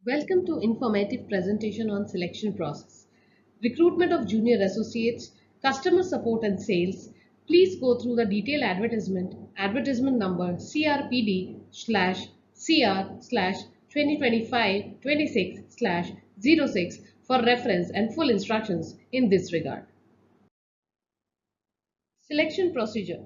Welcome to informative presentation on selection process. Recruitment of junior associates, customer support and sales. Please go through the detailed advertisement number CRPD/CR/2025-26/06 for reference and full instructions in this regard. Selection procedure.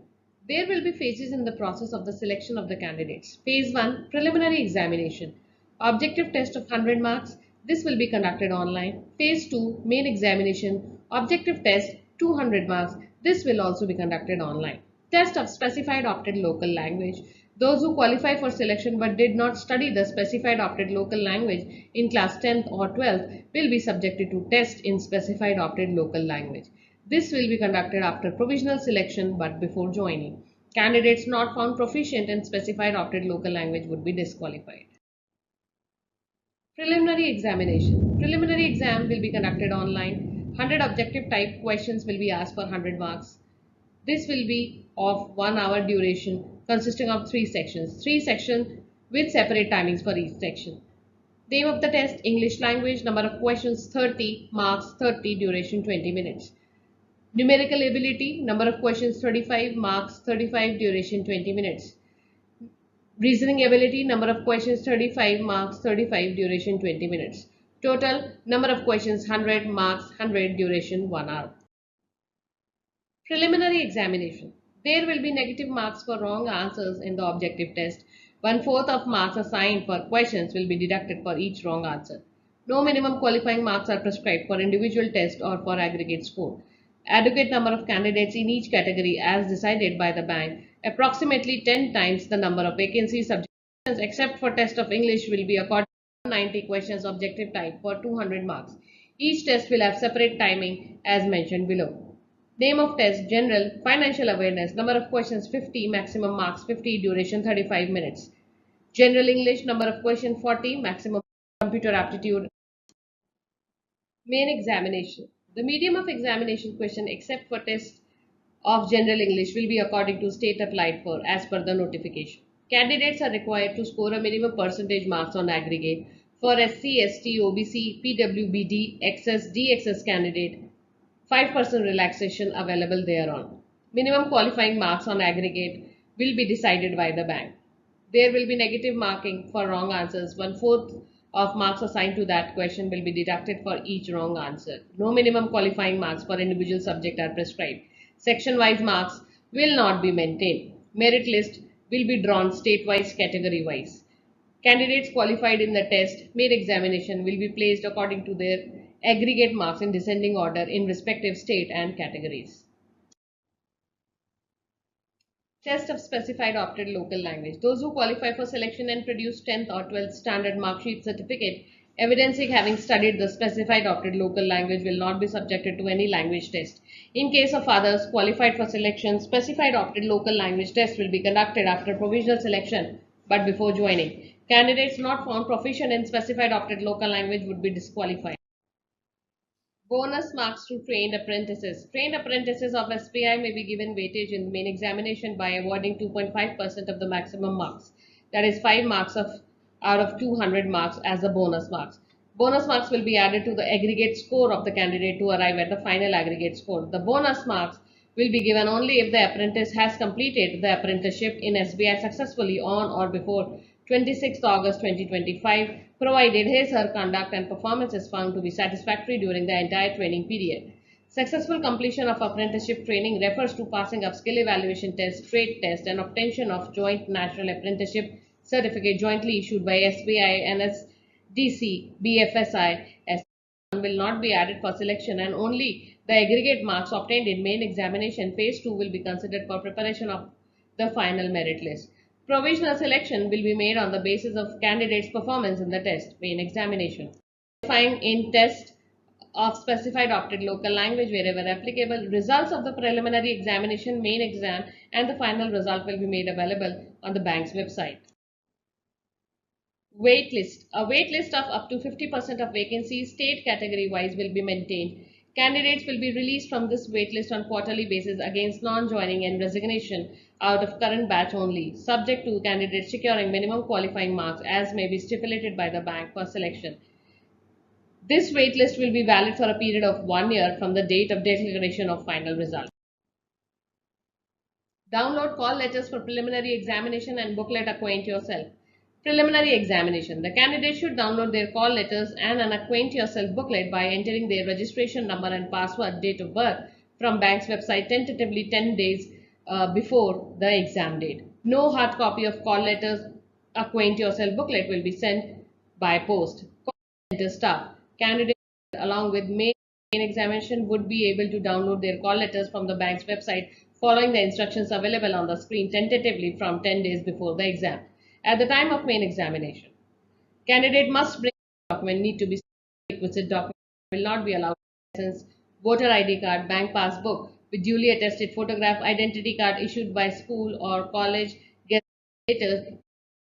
There will be phases in the process of the selection of the candidates. Phase 1, preliminary examination. Objective test of 100 marks. This will be conducted online. Phase 2, main examination. Objective test 200 marks. This will also be conducted online. Test of specified opted local language. Those who qualify for selection but did not study the specified opted local language in class 10th or 12th will be subjected to test in specified opted local language. This will be conducted after provisional selection but before joining. Candidates not found proficient in specified opted local language would be disqualified. Preliminary examination. Preliminary exam will be conducted online. 100 objective type questions will be asked for 100 marks. This will be of 1 hour duration consisting of 3 sections. 3 sections with separate timings for each section. Name of the test, English language, number of questions 30, marks 30, duration 20 minutes. Numerical ability, number of questions 35, marks 35, duration 20 minutes. Reasoning ability, number of questions 35, marks 35, duration 20 minutes. Total number of questions 100, marks 100, duration 1 hour. Preliminary examination. There will be negative marks for wrong answers in the objective test. 1/4 of marks assigned for questions will be deducted for each wrong answer. No minimum qualifying marks are prescribed for individual test or for aggregate score. Adequate number of candidates in each category as decided by the bank. Approximately 10 times the number of vacancies subjects except for test of English will be according to 190 questions objective type for 200 marks. Each test will have separate timing as mentioned below. Name of test, general, financial awareness, number of questions 50, maximum marks 50, duration 35 minutes. General English, number of questions 40, maximum computer aptitude. Main examination. The medium of examination question except for test of general English will be according to state applied for as per the notification. Candidates are required to score a minimum percentage marks on aggregate for SC, ST, OBC, PWBD, XS, DXS candidate. 5% relaxation available thereon. Minimum qualifying marks on aggregate will be decided by the bank. There will be negative marking for wrong answers. 1/4 of marks assigned to that question will be deducted for each wrong answer. No minimum qualifying marks for individual subject are prescribed. Section-wise marks will not be maintained. Merit list will be drawn state-wise, category-wise. Candidates qualified in the test, main examination will be placed according to their aggregate marks in descending order in respective state and categories. Test of specified opted local language. Those who qualify for selection and produce 10th or 12th standard mark sheet certificate evidencing having studied the specified opted local language will not be subjected to any language test. In case of others qualified for selection, specified opted local language test will be conducted after provisional selection but before joining. Candidates not found proficient in specified opted local language would be disqualified. Bonus marks to trained apprentices. Trained apprentices of SBI may be given weightage in the main examination by awarding 2.5% of the maximum marks. That is 5 marks out of 200 marks as the bonus marks. Bonus marks will be added to the aggregate score of the candidate to arrive at the final aggregate score. The bonus marks will be given only if the apprentice has completed the apprenticeship in SBI successfully on or before 26th August 2025, provided his or her conduct and performance is found to be satisfactory during the entire training period. Successful completion of apprenticeship training refers to passing of skill evaluation test, trade test, and obtention of joint national apprenticeship certificate jointly issued by SBI, NSDC, BFSI. S1 will not be added for selection and only the aggregate marks obtained in main examination phase 2 will be considered for preparation of the final merit list. Provisional selection will be made on the basis of candidates' performance in the test, main examination. Qualifying in test of specified opted local language wherever applicable. Results of the preliminary examination, main exam, and the final result will be made available on the bank's website. Wait list. A wait list of up to 50% of vacancies state category wise will be maintained. Candidates will be released from this waitlist on quarterly basis against non-joining and resignation out of current batch only, subject to candidates securing minimum qualifying marks as may be stipulated by the bank for selection. This waitlist will be valid for a period of 1 year from the date of declaration of final result. Download call letters for preliminary examination and booklet Acquaint Yourself. Preliminary examination. The candidate should download their call letters and an Acquaint Yourself booklet by entering their registration number and password, date of birth from bank's website tentatively 10 days before the exam date. No hard copy of call letters Acquaint Yourself booklet will be sent by post. Call center staff. Candidates along with main examination would be able to download their call letters from the bank's website following the instructions available on the screen tentatively from 10 days before the exam. At the time of main examination, candidate must bring document need to be requisite document will not be allowed license, voter ID card, bank passbook with duly attested photograph, identity card issued by school or college, later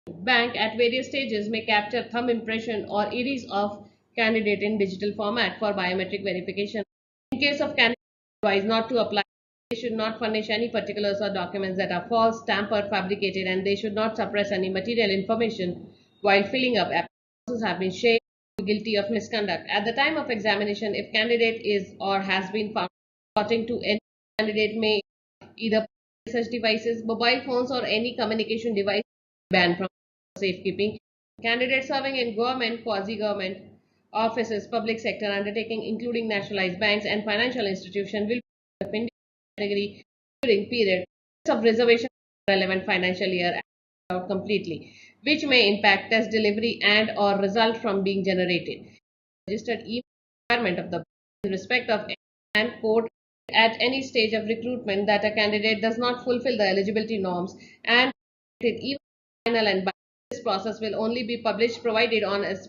bank at various stages may capture thumb impression or iris of candidate in digital format for biometric verification. In case of candidate advised not to apply, they should not furnish any particulars or documents that are false, tampered, fabricated, and they should not suppress any material information while filling up applications have been shared guilty of misconduct. At the time of examination, if candidate is or has been found resorting to any candidate may either such devices, mobile phones, or any communication device banned from safekeeping. Candidates serving in government, quasi-government offices, public sector undertaking, including nationalized banks and financial institutions, will be in the category during period of reservation relevant financial year out completely, which may impact test delivery and or result from being generated. Registered email requirement of the in respect of and court at any stage of recruitment that a candidate does not fulfill the eligibility norms and even final and this process will only be published provided on